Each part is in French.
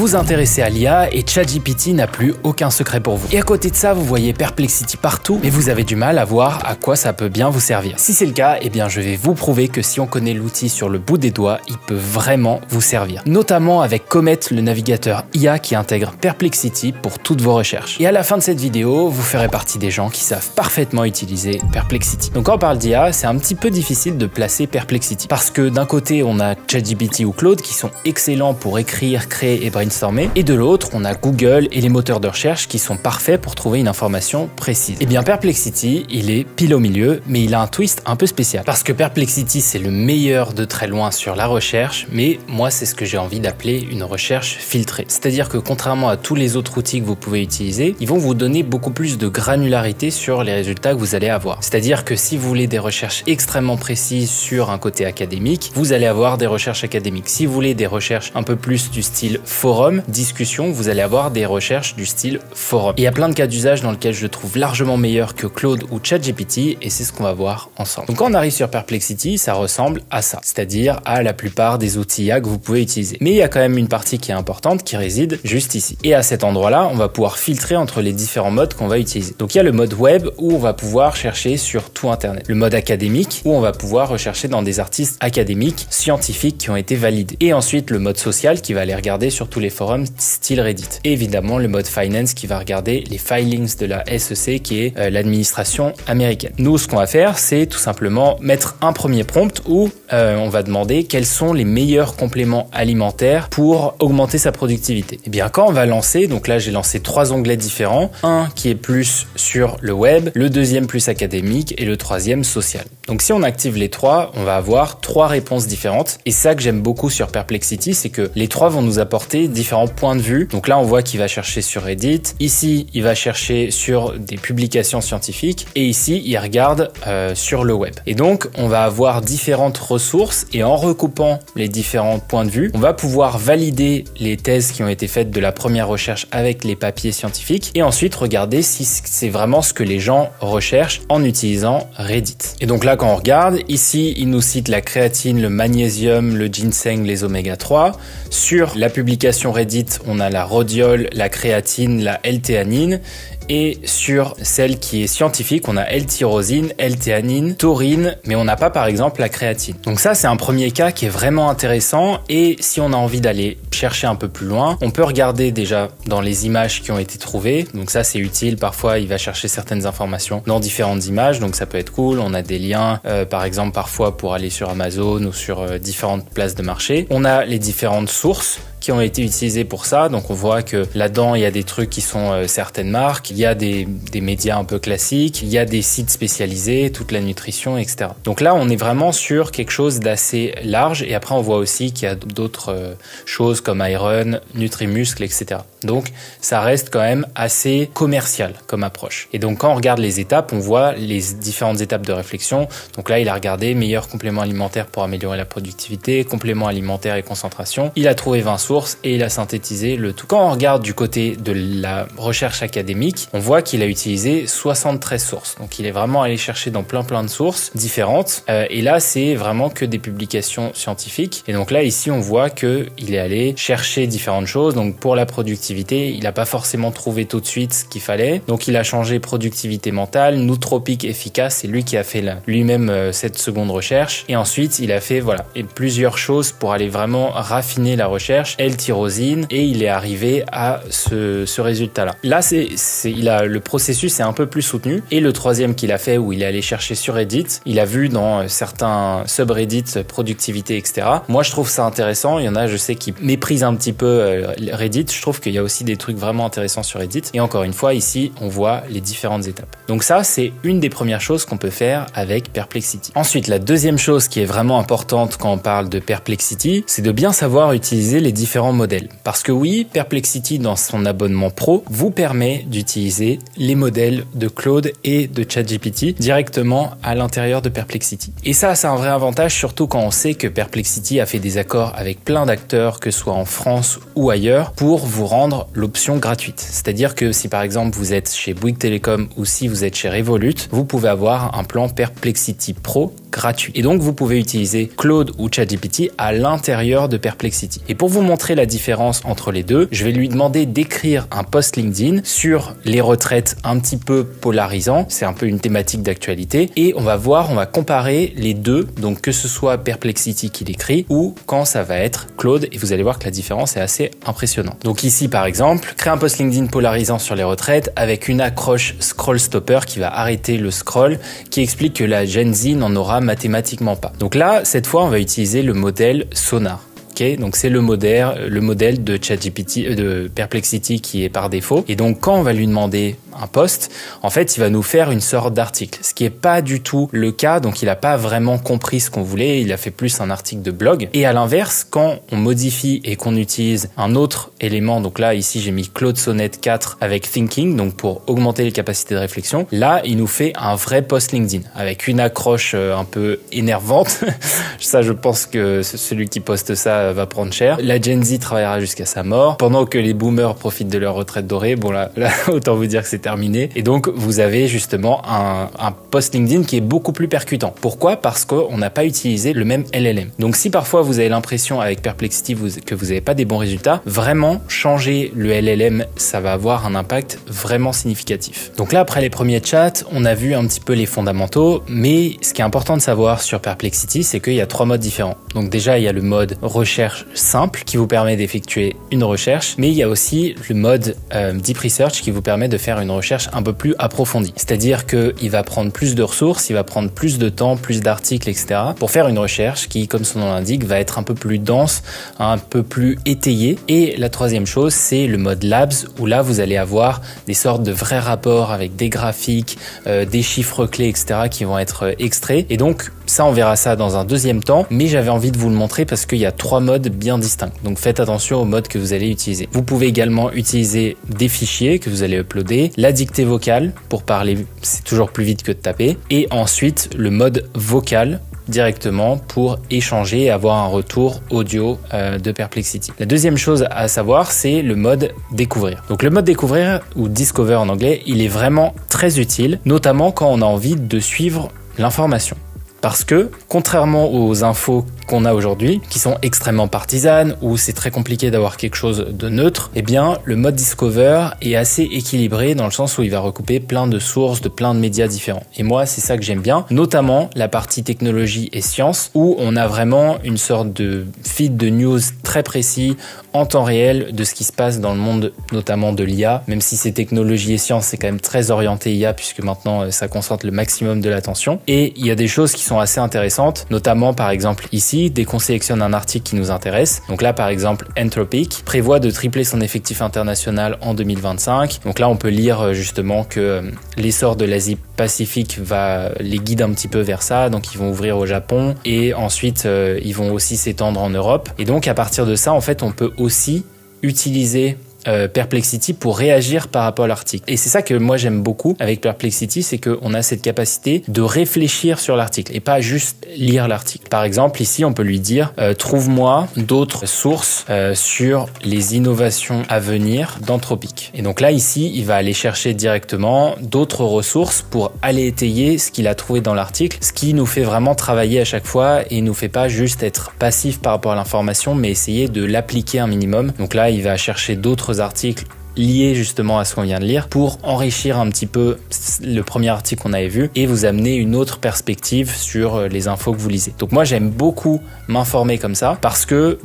vous intéressez à l'IA et ChatGPT n'a plus aucun secret pour vous. Et à côté de ça, vous voyez Perplexity partout, mais vous avez du mal à voir à quoi ça peut bien vous servir. Si c'est le cas, eh bien je vais vous prouver que si on connaît l'outil sur le bout des doigts, il peut vraiment vous servir. Notamment avec Comet, le navigateur IA qui intègre Perplexity pour toutes vos recherches. Et à la fin de cette vidéo, vous ferez partie des gens qui savent parfaitement utiliser Perplexity. Donc quand on parle d'IA, c'est un petit peu difficile de placer Perplexity. Parce que d'un côté, on a ChatGPT ou Claude qui sont excellents pour écrire, créer et brainstormer. Et de l'autre, on a Google et les moteurs de recherche qui sont parfaits pour trouver une information précise. Et bien Perplexity, il est pile au milieu, mais il a un twist un peu spécial. Parce que Perplexity, c'est le meilleur de très loin sur la recherche, mais moi, c'est ce que j'ai envie d'appeler une recherche filtrée. C'est-à-dire que contrairement à tous les autres outils que vous pouvez utiliser, ils vont vous donner beaucoup plus de granularité sur les résultats que vous allez avoir. C'est-à-dire que si vous voulez des recherches extrêmement précises sur un côté académique, vous allez avoir des recherches académiques. Si vous voulez des recherches un peu plus du style forum, discussion, vous allez avoir des recherches du style forum. Et il y a plein de cas d'usage dans lesquels je le trouve largement meilleur que Claude ou ChatGPT et c'est ce qu'on va voir ensemble. Donc quand on arrive sur Perplexity, ça ressemble à ça, c'est-à-dire à la plupart des outils IA que vous pouvez utiliser. Mais il y a quand même une partie qui est importante qui réside juste ici. Et à cet endroit-là, on va pouvoir filtrer entre les différents modes qu'on va utiliser. Donc il y a le mode web où on va pouvoir chercher sur tout Internet. Le mode académique où on va pouvoir rechercher dans des artistes académiques, scientifiques qui ont été validés. Et ensuite le mode social qui va aller regarder sur tous les forums style Reddit. Et évidemment le mode finance qui va regarder les filings de la SEC qui est l'administration américaine. Nous, ce qu'on va faire, c'est tout simplement mettre un premier prompt où on va demander quels sont les meilleurs compléments alimentaires pour augmenter sa productivité. Et bien quand on va lancer, donc là j'ai lancé 3 onglets différents, un qui est plus sur le web, le deuxième plus académique et le troisième social. Donc si on active les 3, on va avoir 3 réponses différentes et ça que j'aime beaucoup sur Perplexity, c'est que les 3 vont nous apporter différents points de vue. Donc là on voit qu'il va chercher sur Reddit, ici il va chercher sur des publications scientifiques et ici il regarde sur le web. Et donc on va avoir différentes ressources et en recoupant les différents points de vue, on va pouvoir valider les thèses qui ont été faites de la première recherche avec les papiers scientifiques et ensuite regarder si c'est vraiment ce que les gens recherchent en utilisant Reddit. Et donc là quand on regarde, ici il nous cite la créatine, le magnésium, le ginseng, les oméga 3. Sur la publication Reddit, on a la rhodiole, la créatine, la L-théanine. Et sur celle qui est scientifique, on a L-tyrosine, L-théanine, taurine, mais on n'a pas par exemple la créatine. Donc ça, c'est un premier cas qui est vraiment intéressant et si on a envie d'aller chercher un peu plus loin, on peut regarder déjà dans les images qui ont été trouvées. Donc ça, c'est utile. Parfois, il va chercher certaines informations dans différentes images, donc ça peut être cool. On a des liens, par exemple, parfois pour aller sur Amazon ou sur différentes places de marché. On a les différentes sources qui ont été utilisés pour ça. Donc on voit que là-dedans, il y a des trucs qui sont certaines marques, il y a des médias un peu classiques, il y a des sites spécialisés, toute la nutrition, etc. Donc là, on est vraiment sur quelque chose d'assez large et après, on voit aussi qu'il y a d'autres choses comme Iron, Nutrimuscle, etc. Donc ça reste quand même assez commercial comme approche. Et donc quand on regarde les étapes, on voit les différentes étapes de réflexion. Donc là, il a regardé meilleurs compléments alimentaires pour améliorer la productivité, compléments alimentaires et concentration. Il a trouvé 20 sources et il a synthétisé le tout. Quand on regarde du côté de la recherche académique, on voit qu'il a utilisé 73 sources. Donc il est vraiment allé chercher dans plein de sources différentes. Et là, c'est vraiment que des publications scientifiques. Et donc là, ici, on voit qu'il est allé chercher différentes choses. Donc pour la productivité, il n'a pas forcément trouvé tout de suite ce qu'il fallait. Donc il a changé productivité mentale, nootropique efficace. C'est lui qui a fait lui-même cette seconde recherche. Et ensuite, il a fait et plusieurs choses pour aller vraiment raffiner la recherche. L-tyrosine et il est arrivé à ce résultat-là. Là, le processus est un peu plus soutenu. Et le troisième qu'il a fait où il est allé chercher sur Reddit, il a vu dans certains subreddits productivité, etc. Moi, je trouve ça intéressant. Il y en a, je sais, qui méprisent un petit peu Reddit. Je trouve qu'il y a aussi des trucs vraiment intéressants sur Reddit. Et encore une fois, ici, on voit les différentes étapes. Donc ça, c'est une des premières choses qu'on peut faire avec Perplexity. Ensuite, la deuxième chose qui est vraiment importante quand on parle de Perplexity, c'est de bien savoir utiliser les différents modèles. Parce que oui, Perplexity, dans son abonnement pro, vous permet d'utiliser les modèles de Claude et de ChatGPT directement à l'intérieur de Perplexity. Et ça, c'est un vrai avantage, surtout quand on sait que Perplexity a fait des accords avec plein d'acteurs, que ce soit en France ou ailleurs, pour vous rendre l'option gratuite. C'est-à-dire que si par exemple vous êtes chez Bouygues Telecom ou si vous êtes chez Revolut, vous pouvez avoir un plan Perplexity Pro gratuit. Et donc vous pouvez utiliser Claude ou ChatGPT à l'intérieur de Perplexity. Et pour vous montrer la différence entre les deux, je vais lui demander d'écrire un post LinkedIn sur les retraites un petit peu polarisant. C'est un peu une thématique d'actualité. Et on va comparer les deux. Donc que ce soit Perplexity qui l'écrit ou quand ça va être Claude. Et vous allez voir que la différence est assez impressionnante. Donc ici par exemple, créer un post LinkedIn polarisant sur les retraites avec une accroche scroll stopper qui va arrêter le scroll, qui explique que la Gen Z n'en aura mathématiquement pas. Donc là, cette fois, on va utiliser le modèle Sonar. Donc c'est le modèle de ChatGPT, de Perplexity qui est par défaut. Et donc quand on va lui demander un post, en fait, il va nous faire une sorte d'article, ce qui est pas du tout le cas. Donc il n'a pas vraiment compris ce qu'on voulait. Il a fait plus un article de blog. Et à l'inverse, quand on modifie et qu'on utilise un autre élément, donc là ici j'ai mis Claude Sonnet 4 avec Thinking, donc pour augmenter les capacités de réflexion. Là, il nous fait un vrai post LinkedIn avec une accroche un peu énervante. Ça, je pense que celui qui poste ça va prendre cher. La Gen Z travaillera jusqu'à sa mort, pendant que les boomers profitent de leur retraite dorée. Bon là autant vous dire que c'est terminé. Et donc vous avez justement un post LinkedIn qui est beaucoup plus percutant. Pourquoi ? Parce qu'on n'a pas utilisé le même LLM. Donc si parfois vous avez l'impression avec Perplexity que vous n'avez pas des bons résultats, vraiment changer le LLM, ça va avoir un impact vraiment significatif. Donc là, après les premiers chats, on a vu un petit peu les fondamentaux, mais ce qui est important de savoir sur Perplexity, c'est qu'il y a 3 modes différents. Donc déjà, il y a le mode recherche simple qui vous permet d'effectuer une recherche, mais il y a aussi le mode Deep Research qui vous permet de faire une recherche un peu plus approfondie. C'est-à-dire qu'il va prendre plus de ressources, il va prendre plus de temps, plus d'articles, etc. pour faire une recherche qui, comme son nom l'indique, va être un peu plus dense, un peu plus étayée. Et la troisième chose, c'est le mode Labs où là, vous allez avoir des sortes de vrais rapports avec des graphiques, des chiffres clés, etc. qui vont être extraits. Et donc, ça, on verra ça dans un deuxième temps, mais j'avais envie de vous le montrer parce qu'il y a 3 modes bien distincts. Donc faites attention au mode que vous allez utiliser. Vous pouvez également utiliser des fichiers que vous allez uploader, la dictée vocale pour parler, c'est toujours plus vite que de taper, et ensuite le mode vocal directement pour échanger et avoir un retour audio de Perplexity. La deuxième chose à savoir, c'est le mode découvrir. Donc le mode découvrir, ou discover en anglais, il est vraiment très utile, notamment quand on a envie de suivre l'information. Parce que, contrairement aux infos qu'on a aujourd'hui, qui sont extrêmement partisanes, où c'est très compliqué d'avoir quelque chose de neutre, eh bien, le mode Discover est assez équilibré dans le sens où il va recouper plein de sources, de plein de médias différents. Et moi, c'est ça que j'aime bien, notamment la partie technologie et sciences, où on a vraiment une sorte de feed de news très précis, en temps réel, de ce qui se passe dans le monde, notamment de l'IA, même si c'est technologie et sciences, c'est quand même très orienté IA, puisque maintenant, ça concentre le maximum de l'attention. Et il y a des choses qui sont assez intéressantes, notamment par exemple ici, dès qu'on sélectionne un article qui nous intéresse. Donc là par exemple, Anthropic prévoit de tripler son effectif international en 2025. Donc là on peut lire justement que l'essor de l'Asie Pacifique va les guider un petit peu vers ça, donc ils vont ouvrir au Japon et ensuite ils vont aussi s'étendre en Europe. Et donc à partir de ça, en fait, on peut aussi utiliser Perplexity pour réagir par rapport à l'article. Et c'est ça que moi j'aime beaucoup avec Perplexity, c'est qu'on a cette capacité de réfléchir sur l'article et pas juste lire l'article. Par exemple, ici on peut lui dire trouve-moi d'autres sources sur les innovations à venir d'Anthropic. Et donc là ici, il va aller chercher directement d'autres ressources pour aller étayer ce qu'il a trouvé dans l'article, ce qui nous fait vraiment travailler à chaque fois et nous fait pas juste être passif par rapport à l'information, mais essayer de l'appliquer un minimum. Donc là, il va chercher d'autres articles liés justement à ce qu'on vient de lire pour enrichir un petit peu le premier article qu'on avait vu et vous amener une autre perspective sur les infos que vous lisez. Donc moi j'aime beaucoup m'informer comme ça parce que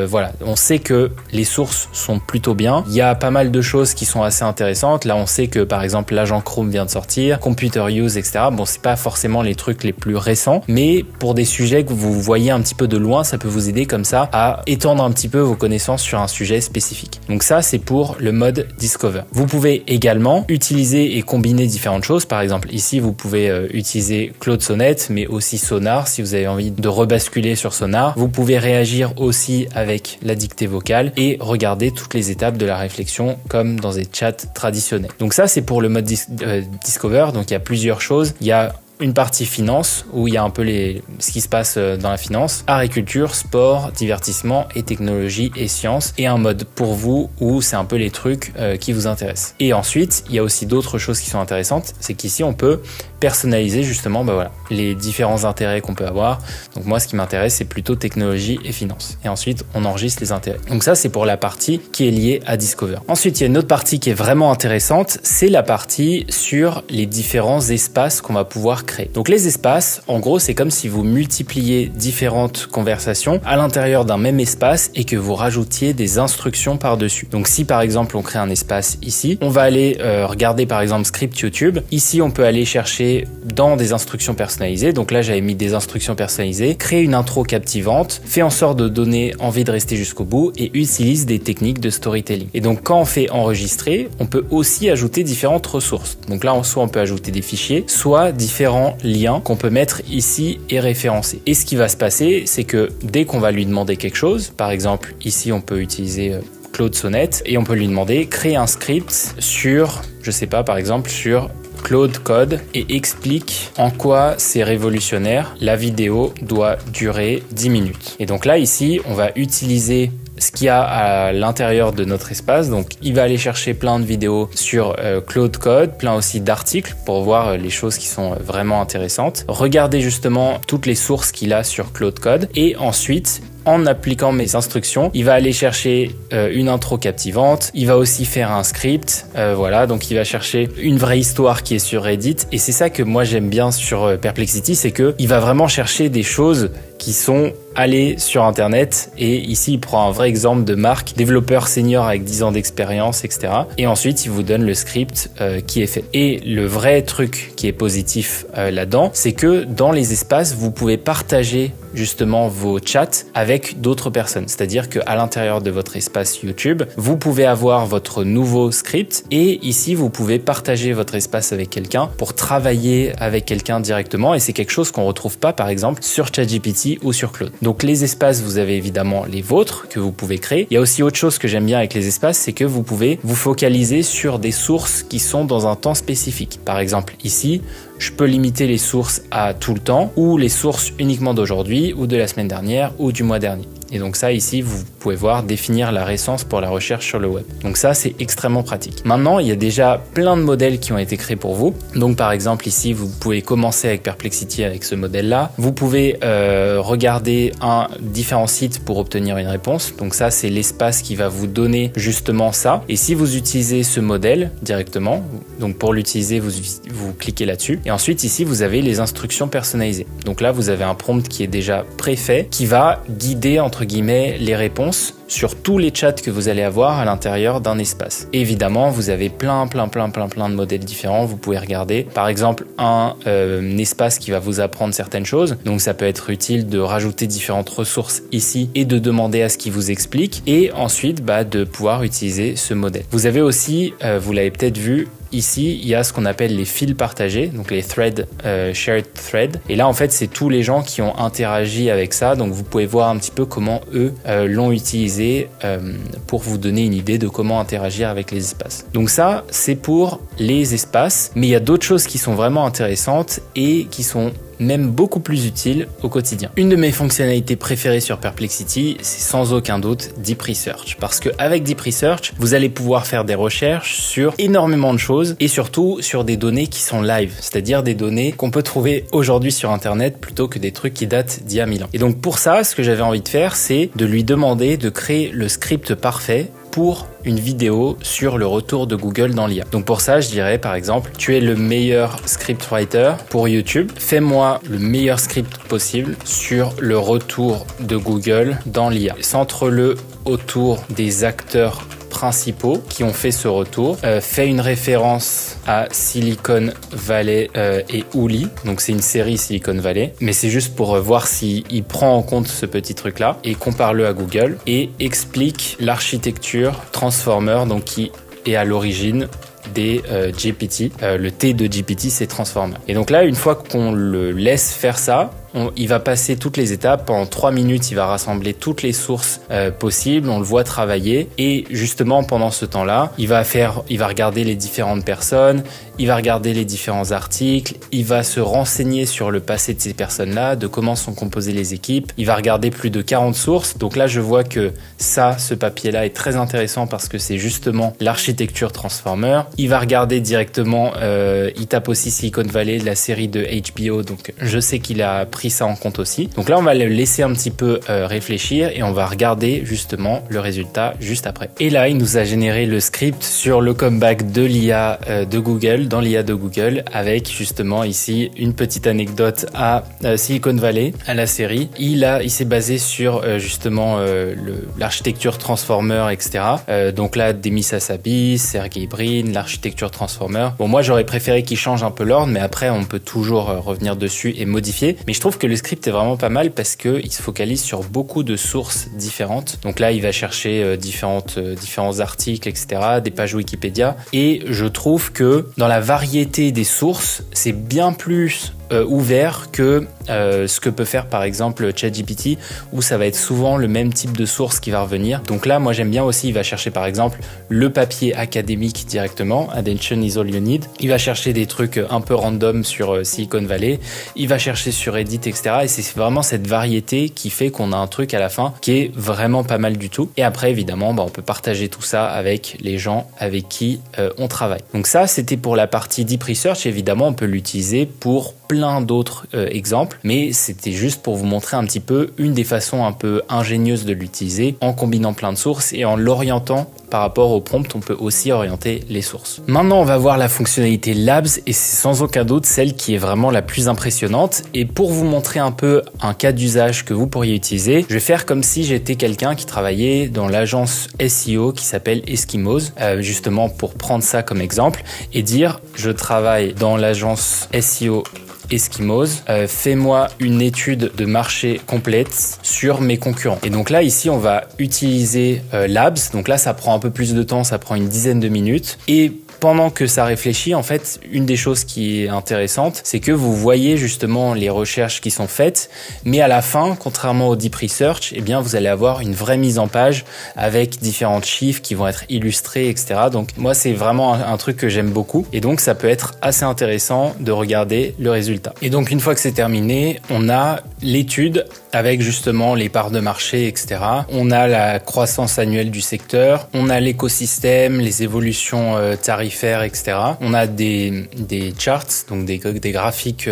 voilà, on sait que les sources sont plutôt bien. Il y a pas mal de choses qui sont assez intéressantes. Là on sait que par exemple l'agent Chrome vient de sortir, Computer Use, etc. Bon, c'est pas forcément les trucs les plus récents, mais pour des sujets que vous voyez un petit peu de loin, ça peut vous aider comme ça à étendre un petit peu vos connaissances sur un sujet spécifique. Donc ça c'est pour le mode Discover. Vous pouvez également utiliser et combiner différentes choses. Par exemple, ici, vous pouvez utiliser Claude Sonnet, mais aussi Sonar si vous avez envie de rebasculer sur Sonar. Vous pouvez réagir aussi avec la dictée vocale et regarder toutes les étapes de la réflexion comme dans des chats traditionnels. Donc ça, c'est pour le mode Discover. Donc il y a plusieurs choses. Il y a une partie finance où il y a un peu ce qui se passe dans la finance, agriculture, sport, divertissement et technologie et sciences, et un mode pour vous où c'est un peu les trucs qui vous intéressent. Et ensuite, il y a aussi d'autres choses qui sont intéressantes, c'est qu'ici on peut personnaliser justement les différents intérêts qu'on peut avoir. Donc moi, ce qui m'intéresse, c'est plutôt technologie et finance. Et ensuite, on enregistre les intérêts. Donc ça, c'est pour la partie qui est liée à Discover. Ensuite, il y a une autre partie qui est vraiment intéressante, c'est la partie sur les différents espaces qu'on va pouvoir créer. Donc les espaces, en gros, c'est comme si vous multipliez différentes conversations à l'intérieur d'un même espace et que vous rajoutiez des instructions par-dessus. Donc si par exemple, on crée un espace ici, on va aller regarder par exemple script YouTube. Ici, on peut aller chercher dans des instructions personnalisées. Donc là, j'avais mis des instructions personnalisées. Créer une intro captivante, fait en sorte de donner envie de rester jusqu'au bout et utilise des techniques de storytelling. Et donc, quand on fait enregistrer, on peut aussi ajouter différentes ressources. Donc là, soit on peut ajouter des fichiers, soit différents liens qu'on peut mettre ici et référencer. Et ce qui va se passer, c'est que dès qu'on va lui demander quelque chose, par exemple, ici, on peut utiliser Claude Sonnet et on peut lui demander créer un script sur, je sais pas, par exemple, sur Claude Code et explique en quoi c'est révolutionnaire. La vidéo doit durer 10 minutes. Et donc là, ici, on va utiliser ce qu'il y a à l'intérieur de notre espace. Donc, il va aller chercher plein de vidéos sur Claude Code, plein aussi d'articles pour voir les choses qui sont vraiment intéressantes. Regardez justement toutes les sources qu'il a sur Claude Code et ensuite, en appliquant mes instructions, il va aller chercher une intro captivante, il va aussi faire un script, voilà, donc il va chercher une vraie histoire qui est sur Reddit et c'est ça que moi j'aime bien sur Perplexity, c'est que il va vraiment chercher des choses qui sont allées sur internet et ici il prend un vrai exemple de marque, développeur senior avec 10 ans d'expérience, etc. Et ensuite il vous donne le script qui est fait. Et le vrai truc qui est positif là-dedans, c'est que dans les espaces, vous pouvez partager justement vos chats avec d'autres personnes. C'est-à-dire qu'à l'intérieur de votre espace YouTube, vous pouvez avoir votre nouveau script et ici, vous pouvez partager votre espace avec quelqu'un pour travailler avec quelqu'un directement et c'est quelque chose qu'on retrouve pas par exemple sur ChatGPT ou sur Claude. Donc les espaces, vous avez évidemment les vôtres que vous pouvez créer. Il y a aussi autre chose que j'aime bien avec les espaces, c'est que vous pouvez vous focaliser sur des sources qui sont dans un temps spécifique. Par exemple, ici, je peux limiter les sources à tout le temps ou les sources uniquement d'aujourd'hui ou de la semaine dernière ou du mois dernier. Et donc ça, ici, vous pouvez voir définir la récence pour la recherche sur le web. Donc ça, c'est extrêmement pratique. Maintenant, il y a déjà plein de modèles qui ont été créés pour vous. Donc par exemple, ici, vous pouvez commencer avec Perplexity avec ce modèle-là. Vous pouvez regarder différents sites pour obtenir une réponse. Donc ça, c'est l'espace qui va vous donner justement ça. Et si vous utilisez ce modèle directement, donc pour l'utiliser, vous cliquez là-dessus. Et ensuite, ici, vous avez les instructions personnalisées. Donc là, vous avez un prompt qui est déjà préfait, qui va guider, entre guillemets, les réponses sur tous les chats que vous allez avoir à l'intérieur d'un espace. Et évidemment, vous avez plein de modèles différents. Vous pouvez regarder, par exemple, un espace qui va vous apprendre certaines choses. Donc, ça peut être utile de rajouter différentes ressources ici et de demander à ce qu'il vous explique. Et ensuite, de pouvoir utiliser ce modèle. Vous avez aussi, vous l'avez peut-être vu, ici, il y a ce qu'on appelle les fils partagés, donc les threads, shared thread. Et là, en fait, c'est tous les gens qui ont interagi avec ça. Donc, vous pouvez voir un petit peu comment eux l'ont utilisé pour vous donner une idée de comment interagir avec les espaces. Donc ça, c'est pour les espaces. Mais il y a d'autres choses qui sont vraiment intéressantes et qui sont même beaucoup plus utile au quotidien. Une de mes fonctionnalités préférées sur Perplexity, c'est sans aucun doute Deep Research. Parce qu'avec Deep Research, vous allez pouvoir faire des recherches sur énormément de choses et surtout sur des données qui sont live, c'est-à-dire des données qu'on peut trouver aujourd'hui sur Internet plutôt que des trucs qui datent d'il y a 1000 ans. Et donc pour ça, ce que j'avais envie de faire, c'est de lui demander de créer le script parfait pour une vidéo sur le retour de Google dans l'IA. Donc pour ça, je dirais par exemple, tu es le meilleur scriptwriter pour YouTube. Fais-moi le meilleur script possible sur le retour de Google dans l'IA. Centre-le autour des acteurs principaux qui ont fait ce retour. Fait une référence à Silicon Valley et Ouli. Donc c'est une série Silicon Valley. Mais c'est juste pour voir s'il prend en compte ce petit truc-là et compare-le à Google et explique l'architecture Transformer, donc qui est à l'origine des GPT. Le T de GPT, c'est Transformer. Et donc là, une fois qu'on le laisse faire ça, il va passer toutes les étapes. Pendant 3 minutes, il va rassembler toutes les sources possibles. On le voit travailler. Et justement, pendant ce temps-là, il va regarder les différentes personnes, il va regarder les différents articles, il va se renseigner sur le passé de ces personnes-là, de comment sont composées les équipes. Il va regarder plus de 40 sources. Donc là, je vois que ce papier-là est très intéressant parce que c'est justement l'architecture Transformer. Il va regarder directement, il tape aussi Silicon Valley, la série de HBO. Donc je sais qu'il a pris ça en compte aussi. Donc là, on va le laisser un petit peu réfléchir et on va regarder justement le résultat juste après. Et là, il nous a généré le script sur le comeback de l'IA de Google, dans l'IA de Google, avec justement ici une petite anecdote à Silicon Valley, à la série. Il s'est basé sur justement l'architecture Transformer, etc. Donc là, Demis Hassabis, Sergey Brin, l'architecture Transformer. Bon, moi, j'aurais préféré qu'il change un peu l'ordre, mais après, on peut toujours revenir dessus et modifier. Mais je trouve que le script est vraiment pas mal parce qu'il se focalise sur beaucoup de sources différentes. Donc là, il va chercher différents articles, etc., des pages Wikipédia. Et je trouve que dans la variété des sources, c'est bien plus ouvert que ce que peut faire par exemple ChatGPT, où ça va être souvent le même type de source qui va revenir. Donc là, moi j'aime bien aussi, il va chercher par exemple le papier académique directement, Attention is all you need. Il va chercher des trucs un peu random sur Silicon Valley, il va chercher sur Reddit, etc. Et c'est vraiment cette variété qui fait qu'on a un truc à la fin qui est vraiment pas mal du tout. Et après, évidemment, on peut partager tout ça avec les gens avec qui on travaille. Donc ça, c'était pour la partie Deep Research. Évidemment, on peut l'utiliser pour plein d'autres exemples, mais c'était juste pour vous montrer un petit peu une des façons un peu ingénieuses de l'utiliser en combinant plein de sources et en l'orientant par rapport au prompt. On peut aussi orienter les sources. Maintenant, on va voir la fonctionnalité Labs et c'est sans aucun doute celle qui est vraiment la plus impressionnante. Et pour vous montrer un peu un cas d'usage que vous pourriez utiliser, je vais faire comme si j'étais quelqu'un qui travaillait dans l'agence SEO qui s'appelle Eskimos, justement pour prendre ça comme exemple et dire je travaille dans l'agence SEO Eskimos, fais-moi une étude de marché complète sur mes concurrents. Et donc là, ici, on va utiliser Labs. Donc là, ça prend un peu plus de temps, ça prend une dizaine de minutes. Et pendant que ça réfléchit, en fait, une des choses qui est intéressante, c'est que vous voyez justement les recherches qui sont faites, mais à la fin, contrairement au Deep Research, eh bien, vous allez avoir une vraie mise en page avec différents chiffres qui vont être illustrés, etc. Donc, moi, c'est vraiment un truc que j'aime beaucoup. Et donc, ça peut être assez intéressant de regarder le résultat. Et donc, une fois que c'est terminé, on a l'étude avec justement les parts de marché, etc. On a la croissance annuelle du secteur, on a l'écosystème, les évolutions tarifaires, etc. On a des charts, donc des graphiques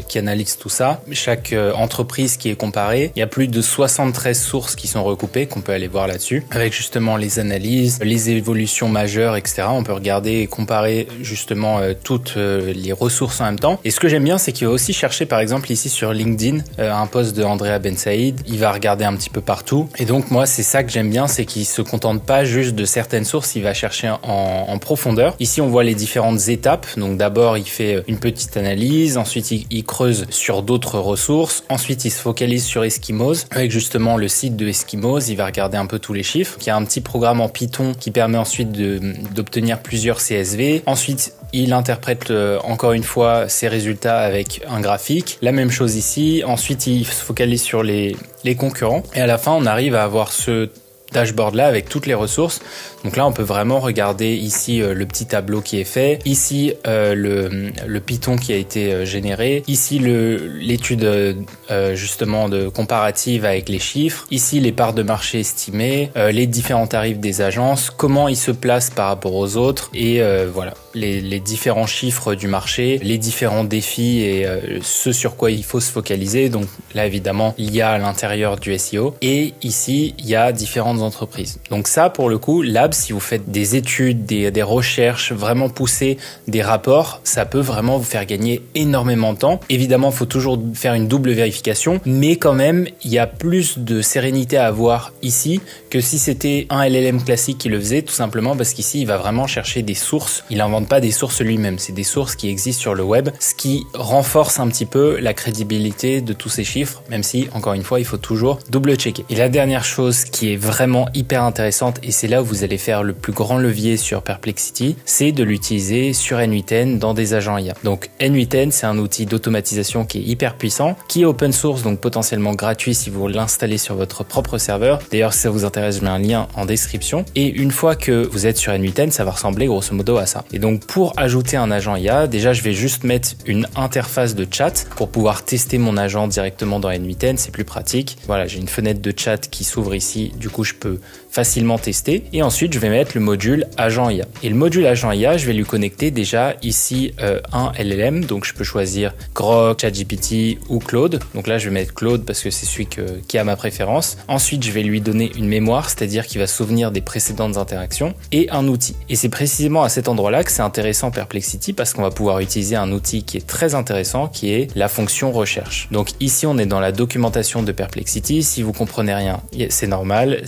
qui analysent tout ça. Chaque entreprise qui est comparée, il y a plus de 73 sources qui sont recoupées, qu'on peut aller voir là-dessus, avec justement les analyses, les évolutions majeures, etc. On peut regarder et comparer justement toutes les ressources en même temps. Et ce que j'aime bien, c'est qu'il va aussi chercher, par exemple, ici sur LinkedIn, un post de Andrea Ben Saïd. Il va regarder un petit peu partout. Et donc, moi, c'est ça que j'aime bien, c'est qu'il se contente pas juste de certaines sources, il va chercher en profondeur. Ici, on voit les différentes étapes. Donc, d'abord, il fait une petite analyse. Ensuite, il creuse sur d'autres ressources. Ensuite, il se focalise sur Eskimos. Avec justement le site de Eskimos, il va regarder un peu tous les chiffres. Il y a un petit programme en Python qui permet ensuite d'obtenir plusieurs CSV. Ensuite, il interprète encore une fois ses résultats avec un graphique. La même chose ici. Ensuite, il se focalise sur les concurrents. Et à la fin, on arrive à avoir ce dashboard là avec toutes les ressources. Donc là, on peut vraiment regarder ici le petit tableau qui est fait. Ici, le Python qui a été généré. Ici, l'étude justement de comparative avec les chiffres. Ici, les parts de marché estimées, les différents tarifs des agences, comment ils se placent par rapport aux autres et voilà, les différents chiffres du marché, les différents défis et ce sur quoi il faut se focaliser. Donc là, évidemment, il y a à l'intérieur du SEO et ici, il y a différentes entreprises. Donc ça, pour le coup, Labs, si vous faites des études, des recherches vraiment poussées, des rapports, ça peut vraiment vous faire gagner énormément de temps. Évidemment, il faut toujours faire une double vérification, mais quand même, il y a plus de sérénité à avoir ici que si c'était un LLM classique qui le faisait, tout simplement parce qu'ici, il va vraiment chercher des sources. Il invente n'invente pas des sources lui-même, c'est des sources qui existent sur le web, ce qui renforce un petit peu la crédibilité de tous ces chiffres, même si, encore une fois, il faut toujours double-checker. Et la dernière chose qui est vraiment hyper intéressante, et c'est là où vous allez faire le plus grand levier sur Perplexity, c'est de l'utiliser sur N8N dans des agents IA. Donc N8N, c'est un outil d'automatisation qui est hyper puissant, qui est open source, donc potentiellement gratuit si vous l'installez sur votre propre serveur. D'ailleurs, si ça vous intéresse, je mets un lien en description. Et une fois que vous êtes sur N8N, ça va ressembler grosso modo à ça. Et donc pour ajouter un agent IA, déjà je vais juste mettre une interface de chat pour pouvoir tester mon agent directement dans N8N, c'est plus pratique. Voilà, j'ai une fenêtre de chat qui s'ouvre ici, du coup je peux facilement tester. Et ensuite, je vais mettre le module agent IA. Et le module agent IA, je vais lui connecter déjà ici un LLM. Donc, je peux choisir Grok, ChatGPT ou Claude. Donc là, je vais mettre Claude parce que c'est celui qui a ma préférence. Ensuite, je vais lui donner une mémoire, c'est-à-dire qu'il va se souvenir des précédentes interactions et un outil. Et c'est précisément à cet endroit-là que c'est intéressant Perplexity parce qu'on va pouvoir utiliser un outil qui est très intéressant, qui est la fonction recherche. Donc ici, on est dans la documentation de Perplexity. Si vous comprenez rien, c'est normal.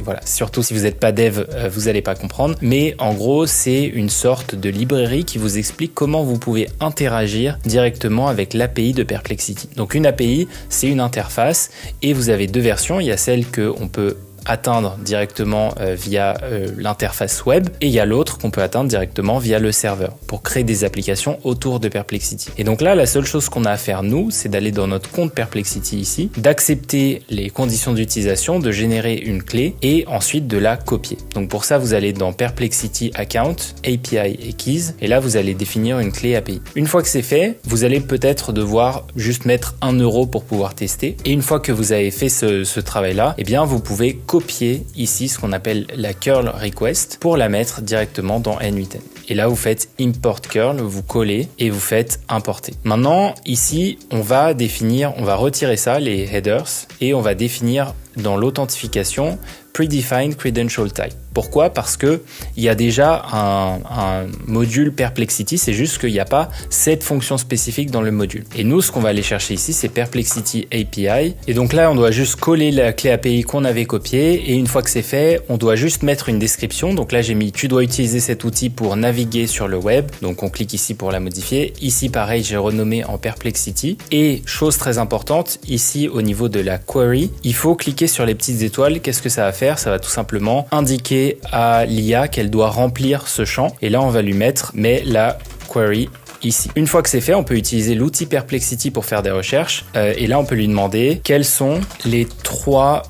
Voilà. Surtout si vous n'êtes pas dev, vous n'allez pas comprendre. Mais en gros, c'est une sorte de librairie qui vous explique comment vous pouvez interagir directement avec l'API de Perplexity. Donc une API, c'est une interface et vous avez deux versions. Il y a celle qu'on peut atteindre directement via l'interface web et il y a l'autre qu'on peut atteindre directement via le serveur pour créer des applications autour de Perplexity. Et donc là, la seule chose qu'on a à faire nous, c'est d'aller dans notre compte Perplexity ici, d'accepter les conditions d'utilisation, de générer une clé et ensuite de la copier. Donc pour ça, vous allez dans Perplexity Account, API et Keys et là, vous allez définir une clé API. Une fois que c'est fait, vous allez peut-être devoir juste mettre 1 € pour pouvoir tester et une fois que vous avez fait ce travail-là, eh bien, vous pouvez copier ici ce qu'on appelle la curl request pour la mettre directement dans N8N. Et là, vous faites import curl, vous collez et vous faites importer. Maintenant, ici, on va retirer ça, les headers, et on va définir dans l'authentification predefined credential type. Pourquoi? Parce que il y a déjà un module Perplexity, c'est juste qu'il n'y a pas cette fonction spécifique dans le module. Et nous, ce qu'on va aller chercher ici, c'est Perplexity API. Et donc là, on doit juste coller la clé API qu'on avait copiée. Et une fois que c'est fait, on doit juste mettre une description. Donc là, j'ai mis « Tu dois utiliser cet outil pour naviguer sur le web ». Donc on clique ici pour la modifier. Ici, pareil, j'ai renommé en Perplexity. Et chose très importante, ici, au niveau de la query, il faut cliquer sur les petites étoiles. Qu'est-ce que ça va faire? Ça va tout simplement indiquer à l'IA qu'elle doit remplir ce champ. Et là, on va lui mettre « Mets la query » ici. Une fois que c'est fait, on peut utiliser l'outil Perplexity pour faire des recherches. Et là, on peut lui demander quels sont les 3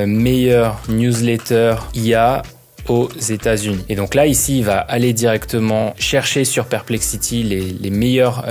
meilleurs newsletters IA aux États-Unis. Et donc là, ici, il va aller directement chercher sur Perplexity les meilleurs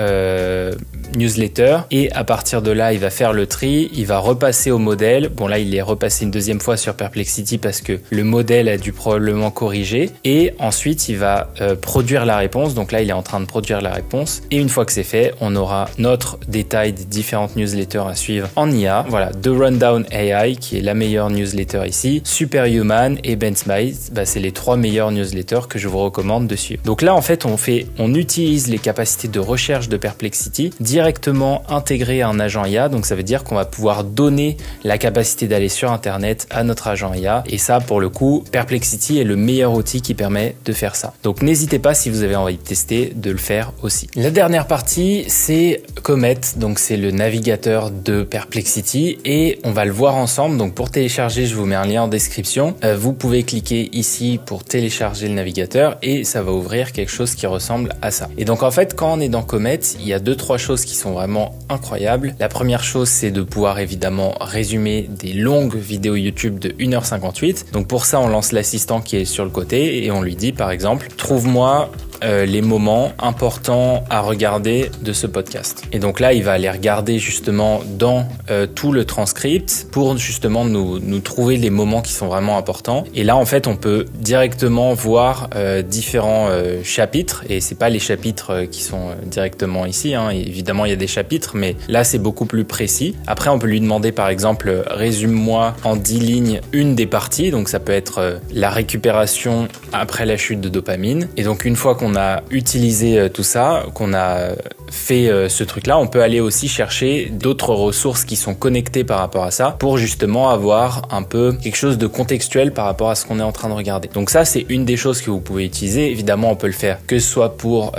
newsletters et à partir de là, il va faire le tri, il va repasser au modèle. Bon, là, il est repassé une deuxième fois sur Perplexity parce que le modèle a dû probablement corriger et ensuite, il va produire la réponse. Donc là, il est en train de produire la réponse et une fois que c'est fait, on aura notre détail des différentes newsletters à suivre en IA. Voilà, The Rundown AI qui est la meilleure newsletter ici, Superhuman et Benchmade, c'est les 3 meilleurs newsletters que je vous recommande de suivre. Donc là, en fait, on utilise les capacités de recherche de Perplexity directement intégrées à un agent IA. Donc ça veut dire qu'on va pouvoir donner la capacité d'aller sur Internet à notre agent IA. Et ça, pour le coup, Perplexity est le meilleur outil qui permet de faire ça. Donc n'hésitez pas, si vous avez envie de tester, de le faire aussi. La dernière partie, c'est Comet. Donc c'est le navigateur de Perplexity et on va le voir ensemble. Donc pour télécharger, je vous mets un lien en description. Vous pouvez cliquer ici pour télécharger le navigateur et ça va ouvrir quelque chose qui ressemble à ça. Et donc en fait, quand on est dans Comet, il y a 2-3 choses qui sont vraiment incroyables. La première chose, c'est de pouvoir évidemment résumer des longues vidéos YouTube de 1h58. Donc pour ça, on lance l'assistant qui est sur le côté et on lui dit par exemple, trouve-moi les moments importants à regarder de ce podcast. Et donc là, il va aller regarder justement dans tout le transcript pour justement nous trouver les moments qui sont vraiment importants. Et là, en fait, on peut directement voir différents chapitres. Et c'est pas les chapitres qui sont directement ici, hein. Évidemment, il y a des chapitres, mais là, c'est beaucoup plus précis. Après, on peut lui demander, par exemple, résume-moi en 10 lignes une des parties. Donc, ça peut être la récupération après la chute de dopamine. Et donc, une fois qu'on qu'on a utilisé tout ça, qu'on a fait ce truc-là, on peut aller aussi chercher d'autres ressources qui sont connectées par rapport à ça pour justement avoir un peu quelque chose de contextuel par rapport à ce qu'on est en train de regarder. Donc ça, c'est une des choses que vous pouvez utiliser. Évidemment, on peut le faire que ce soit pour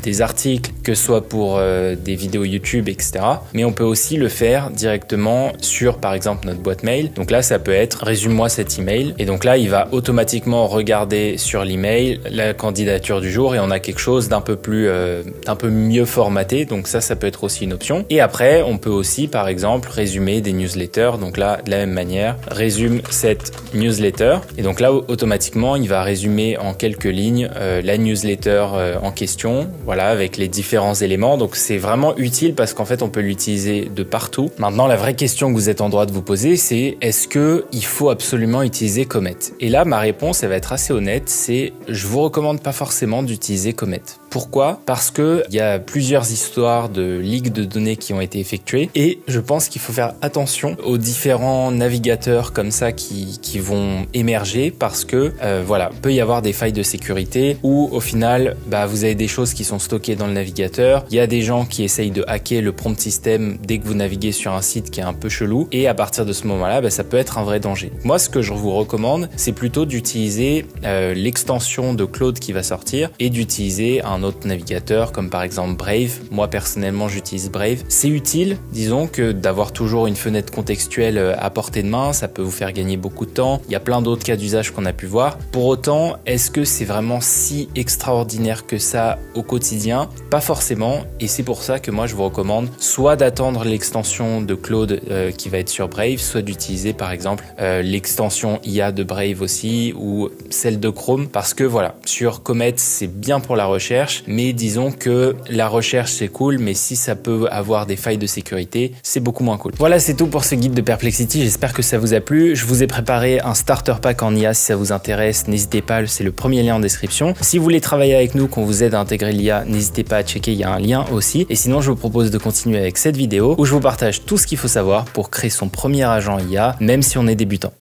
des articles, que ce soit pour des vidéos YouTube, etc. Mais on peut aussi le faire directement sur, par exemple, notre boîte mail. Donc là, ça peut être résume-moi cet email. Et donc là, il va automatiquement regarder sur l'email la candidature du jour et on a quelque chose d'un peu mieux formaté. Donc ça peut être aussi une option. Et après, on peut aussi, par exemple, résumer des newsletters. Donc là, de la même manière, résume cette newsletter. Et donc là, automatiquement, il va résumer en quelques lignes la newsletter en question. Voilà, avec les différents éléments. Donc c'est vraiment utile parce qu'en fait, on peut l'utiliser de partout. Maintenant, la vraie question que vous êtes en droit de vous poser, c'est est-ce que il faut absolument utiliser Comet? Et là, ma réponse, elle va être assez honnête. C'est je vous recommande pas forcément d'utiliser Comet. Pourquoi? Parce que il y a plusieurs histoires de leaks de données qui ont été effectuées et je pense qu'il faut faire attention aux différents navigateurs comme ça qui vont émerger parce que voilà, peut y avoir des failles de sécurité où au final, vous avez des choses qui sont stockées dans le navigateur. Il y a des gens qui essayent de hacker le prompt system dès que vous naviguez sur un site qui est un peu chelou et à partir de ce moment-là, ça peut être un vrai danger. Moi, ce que je vous recommande, c'est plutôt d'utiliser l'extension de Claude qui va sortir et d'utiliser un autre navigateur comme par exemple Brave. Moi personnellement j'utilise Brave. C'est utile, disons, que d'avoir toujours une fenêtre contextuelle à portée de main, ça peut vous faire gagner beaucoup de temps. Il y a plein d'autres cas d'usage qu'on a pu voir. Pour autant, est-ce que c'est vraiment si extraordinaire que ça au quotidien? Pas forcément, et c'est pour ça que moi je vous recommande soit d'attendre l'extension de Claude qui va être sur Brave, soit d'utiliser par exemple l'extension IA de Brave aussi ou celle de Chrome, parce que voilà, sur Comet c'est bien pour la recherche, mais disons que la recherche c'est cool, mais si ça peut avoir des failles de sécurité, c'est beaucoup moins cool. Voilà, c'est tout pour ce guide de Perplexity, j'espère que ça vous a plu. Je vous ai préparé un starter pack en IA si ça vous intéresse, n'hésitez pas, c'est le premier lien en description. Si vous voulez travailler avec nous, qu'on vous aide à intégrer l'IA, n'hésitez pas à checker, il y a un lien aussi. Et sinon, je vous propose de continuer avec cette vidéo où je vous partage tout ce qu'il faut savoir pour créer son premier agent IA, même si on est débutant.